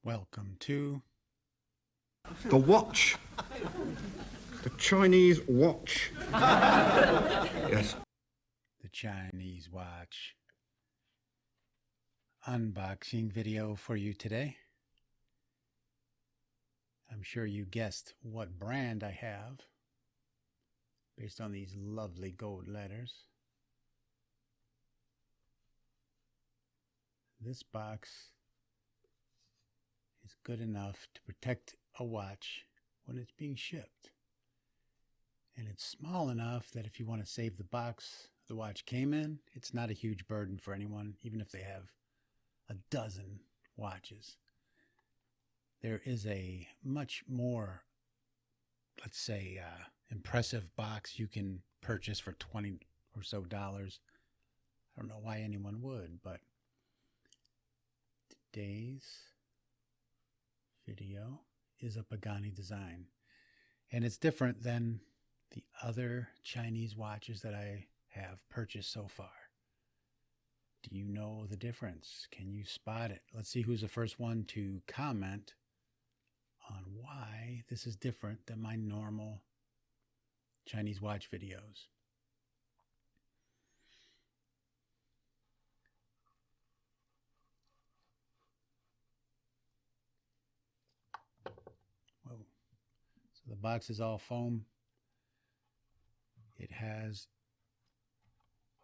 Welcome to The watch. The Chinese watch. Yes. the Chinese watch unboxing video for you today. I'm sure you guessed what brand I have based on these lovely gold letters. This box is good enough to protect a watch when it's being shipped. And it's small enough that if you want to save the box the watch came in, it's not a huge burden for anyone, even if they have a dozen watches. There is a much more, let's say, impressive box you can purchase for $20 or so. I don't know why anyone would, but today's video is a Pagani Design. And it's different than the other Chinese watches that I have purchased so far. Do you know the difference? Can you spot it? Let's see who's the first one to comment on why this is different than my normal Chinese watch videos. Whoa. So the box is all foam. It has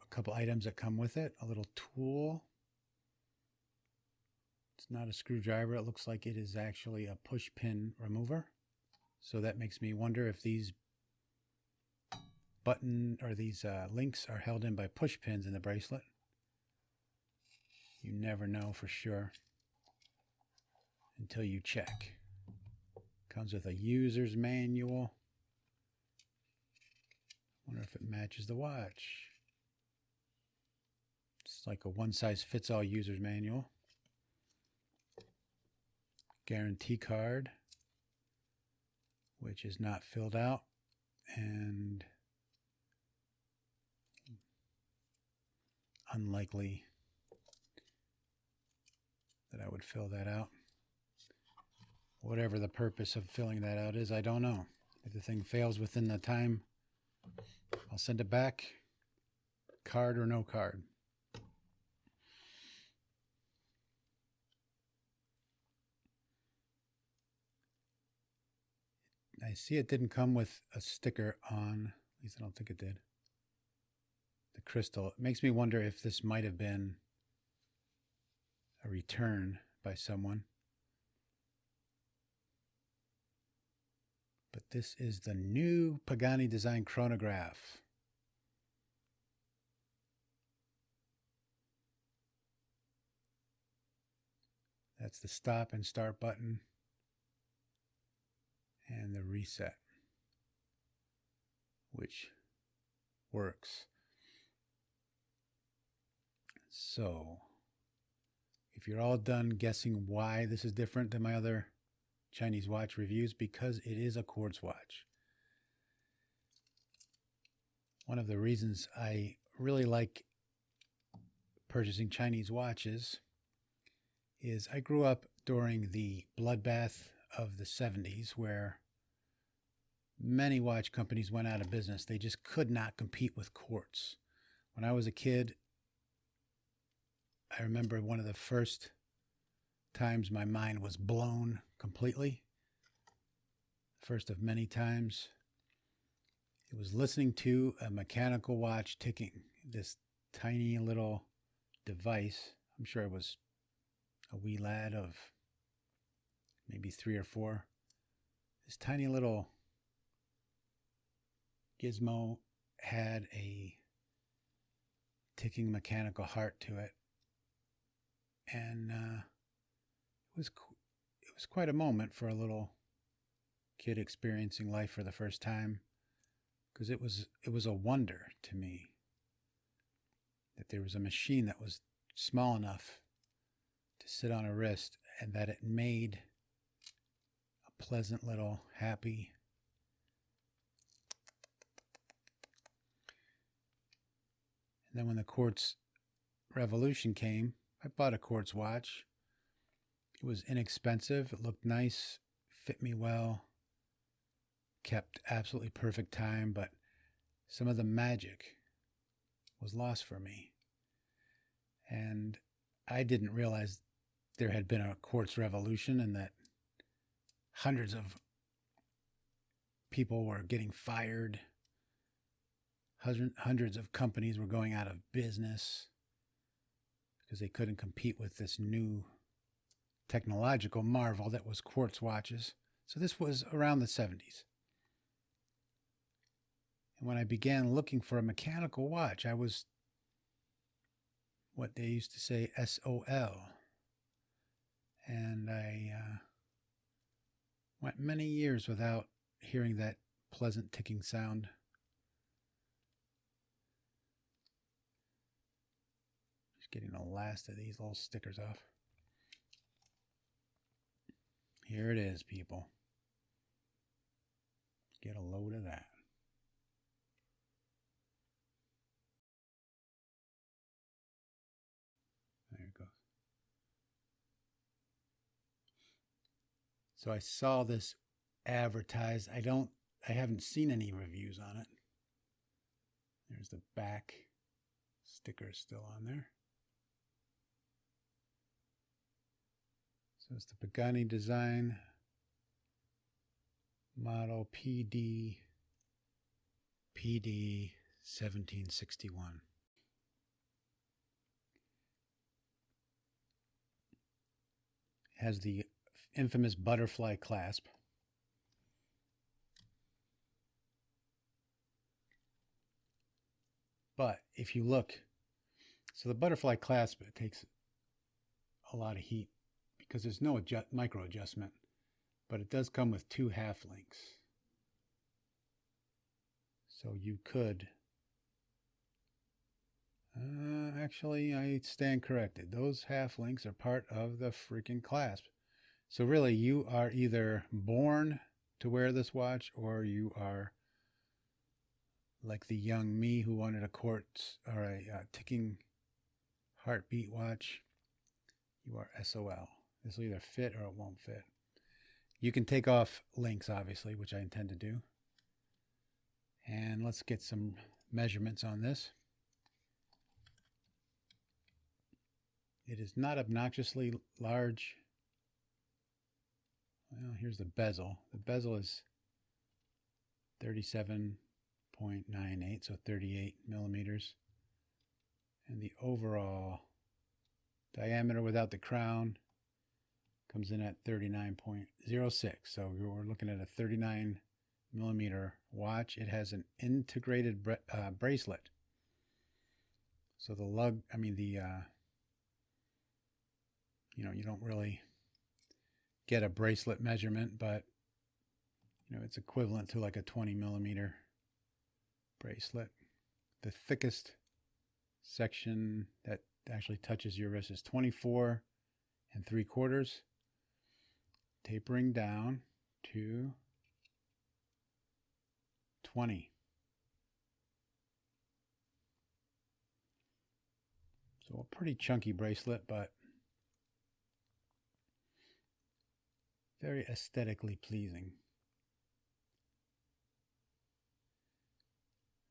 a couple items that come with it. A little tool. It's not a screwdriver. It looks like it is actually a push pin remover. So that makes me wonder if these links are held in by push pins in the bracelet. You never know for sure until you check. Comes with a user's manual. Wonder if it matches the watch. It's like a one-size-fits-all user's manual. Guarantee card, which is not filled out, and unlikely that I would fill that out. Whatever the purpose of filling that out is, I don't know. If the thing fails within the time, I'll send it back, card or no card. I see it didn't come with a sticker on, at least I don't think it did. The crystal. It makes me wonder if this might have been a return by someone. But this is the new Pagani Design chronograph. That's the stop and start button and the reset, which works. So, if you're all done guessing why this is different than my other Chinese watch reviews, because it is a quartz watch. One of the reasons I really like purchasing Chinese watches is I grew up during the bloodbath of the 70s where many watch companies went out of business. They just could not compete with quartz. When I was a kid, I remember one of the first times my mind was blown completely. First of many times. It was listening to a mechanical watch ticking. This tiny little device. I'm sure it was a wee lad of maybe 3 or 4. This tiny little gizmo had a ticking mechanical heart to it. And it was quite a moment for a little kid experiencing life for the first time, because it was a wonder to me that there was a machine that was small enough to sit on a wrist and that it made a pleasant little happy and then when the quartz revolution came, I bought a quartz watch. It was inexpensive. It looked nice, fit me well, kept absolutely perfect time, but some of the magic was lost for me. And I didn't realize there had been a quartz revolution and that hundreds of people were getting fired. Hundreds of companies were going out of business because they couldn't compete with this new technological marvel that was quartz watches. So this was around the 70s. And when I began looking for a mechanical watch, I was what they used to say SOL. And I went many years without hearing that pleasant ticking sound. Just getting the last of these little stickers off. Here it is, people. Get a load of that. There it goes. So I saw this advertised. I haven't seen any reviews on it. There's the back sticker still on there. So it's the Pagani Design model PD 1761. Has the infamous butterfly clasp. But if you look, so the butterfly clasp, it takes a lot of heat because there's no micro adjustment, but it does come with 2 half links. So you could, actually I stand corrected. Those half links are part of the freaking clasp. So really you are either born to wear this watch or you are like the young me who wanted a quartz or a ticking heartbeat watch. You are SOL. This will either fit or it won't fit. You can take off links, obviously, which I intend to do. And let's get some measurements on this. It is not obnoxiously large. Well, here's the bezel. The bezel is 37.98, so 38 millimeters. And the overall diameter without the crown comes in at 39.06. So we're looking at a 39 millimeter watch. It has an integrated bracelet. So the lug, you don't really get a bracelet measurement, but it's equivalent to like a 20 millimeter bracelet. The thickest section that actually touches your wrist is 24 3/4, tapering down to 20. So a pretty chunky bracelet, but very aesthetically pleasing.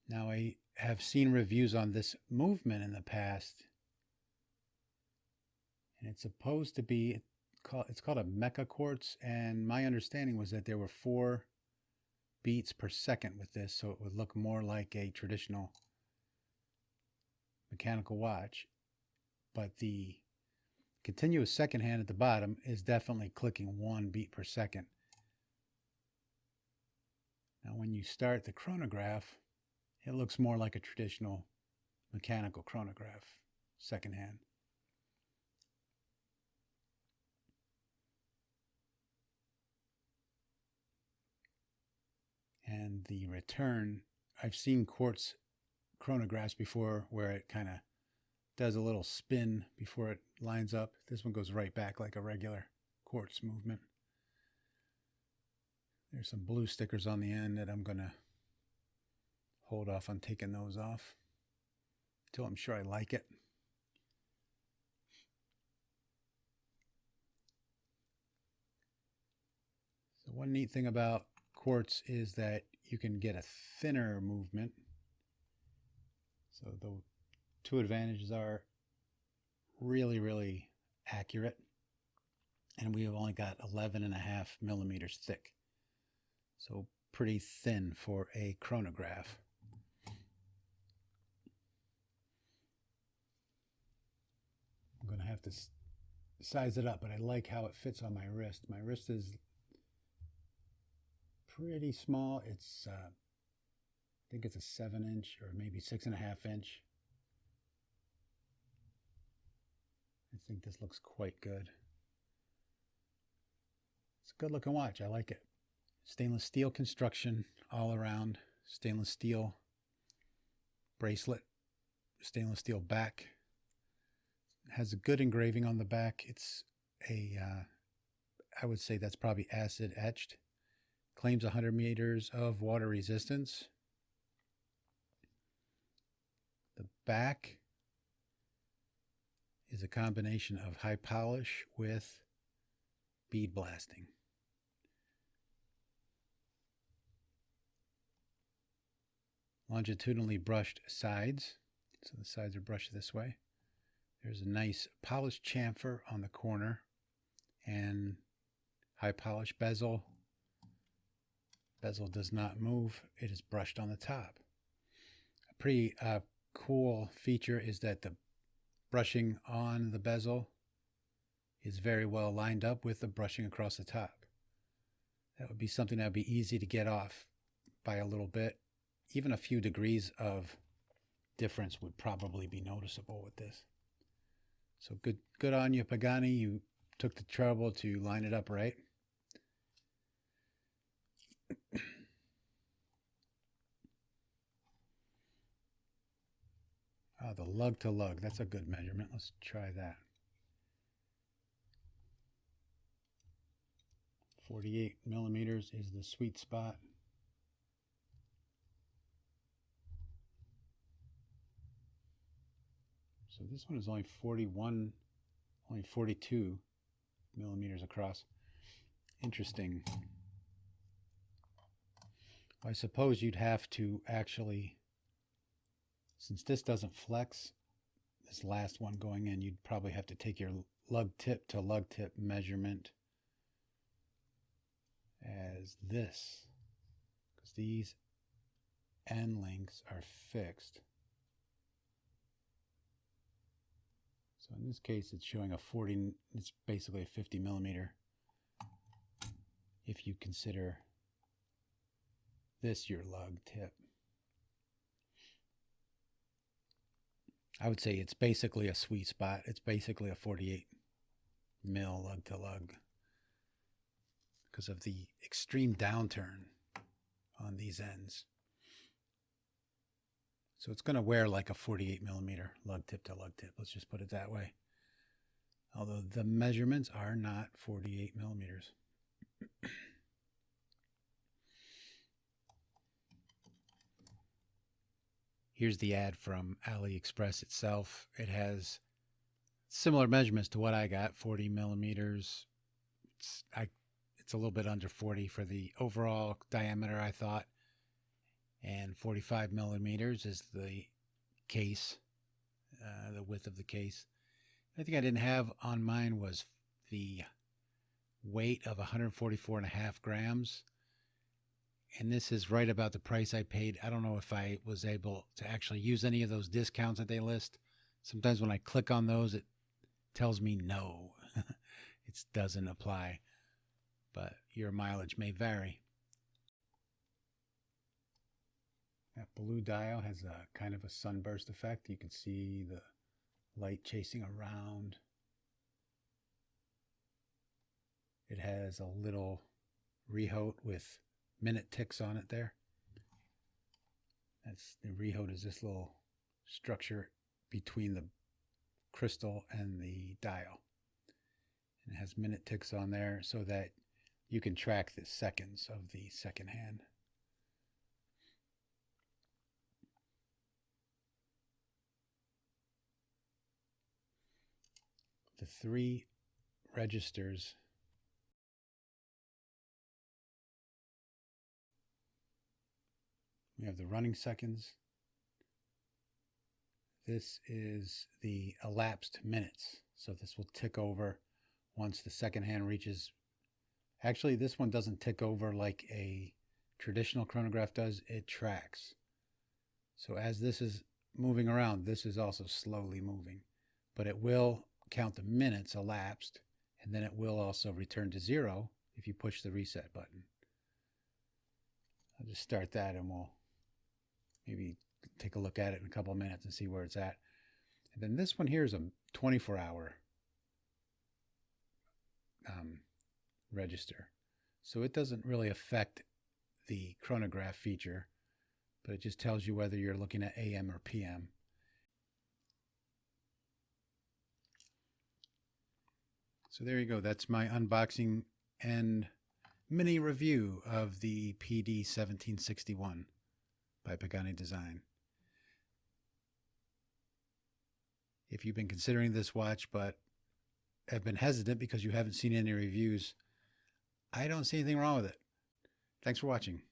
Now I have seen reviews on this movement in the past, and it's supposed to be, it's called a mecha quartz, and my understanding was that there were 4 beats per second with this, so it would look more like a traditional mechanical watch. But the continuous second hand at the bottom is definitely clicking 1 beat per second. Now when you start the chronograph, it looks more like a traditional mechanical chronograph, second hand. And the return, I've seen quartz chronographs before where it kind of does a little spin before it lines up. This one goes right back like a regular quartz movement. There's some blue stickers on the end that I'm going to hold off on taking those off until I'm sure I like it. One neat thing about quartz is that you can get a thinner movement. So the two advantages are really, really accurate. And we have only got 11.5 millimeters thick. So pretty thin for a chronograph. I'm going to have to size it up, but I like how it fits on my wrist. My wrist is pretty small. It's I think it's a 7-inch or maybe 6.5-inch. I think this looks quite good. It's a good looking watch. I like it. Stainless steel construction all around. Stainless steel bracelet. Stainless steel back. Has a good engraving on the back. It's a, I would say that's probably acid etched. Claims 100 meters of water resistance. The back is a combination of high polish with bead blasting. Longitudinally brushed sides. So the sides are brushed this way. There's a nice polished chamfer on the corner and high polish bezel. Bezel does not move. It is brushed on the top. A pretty cool feature is that the brushing on the bezel is very well lined up with the brushing across the top. That would be something that would be easy to get off by a little bit. Even a few degrees of difference would probably be noticeable with this. So good on you, Pagani. You took the trouble to line it up right. Oh, the lug to lug. That's a good measurement. Let's try that. 48 millimeters is the sweet spot. So this one is only 42 millimeters across. Interesting. I suppose you'd have to actually, since this doesn't flex, this last one going in, you'd probably have to take your lug tip to lug tip measurement as this, because these end links are fixed. So in this case, it's showing a 40, it's basically a 50 millimeter. If you consider this your lug tip. I would say it's basically a sweet spot. It's basically a 48 mil lug to lug because of the extreme downturn on these ends. So it's going to wear like a 48 millimeter lug tip to lug tip. Let's just put it that way. Although the measurements are not 48 millimeters. Here's the ad from AliExpress itself. It has similar measurements to what I got, 40 millimeters. It's a little bit under 40 for the overall diameter, I thought. And 45 millimeters is the case, the width of the case. The thing I didn't have on mine was the weight of 144.5 grams. And this is right about the price I paid. I don't know if I was able to actually use any of those discounts that they list. Sometimes when I click on those, it tells me no, it doesn't apply. But your mileage may vary. That blue dial has a kind of a sunburst effect. You can see the light chasing around. It has a little rehaut with minute ticks on it there. That's the rehaut is this little structure between the crystal and the dial. And it has minute ticks on there so that you can track the seconds of the second hand. The 3 registers We have the running seconds. This is the elapsed minutes. So this will tick over once the second hand reaches. Actually, this one doesn't tick over like a traditional chronograph does. It tracks. So as this is moving around, this is also slowly moving, but it will count the minutes elapsed, and then it will also return to 0 if you push the reset button. I'll just start that and we'll maybe take a look at it in a couple of minutes and see where it's at. And then this one here is a 24-hour register. So it doesn't really affect the chronograph feature, but it just tells you whether you're looking at AM or PM. So there you go. That's my unboxing and mini review of the PD 1761 by Pagani Design. If you've been considering this watch but have been hesitant because you haven't seen any reviews, I don't see anything wrong with it. Thanks for watching.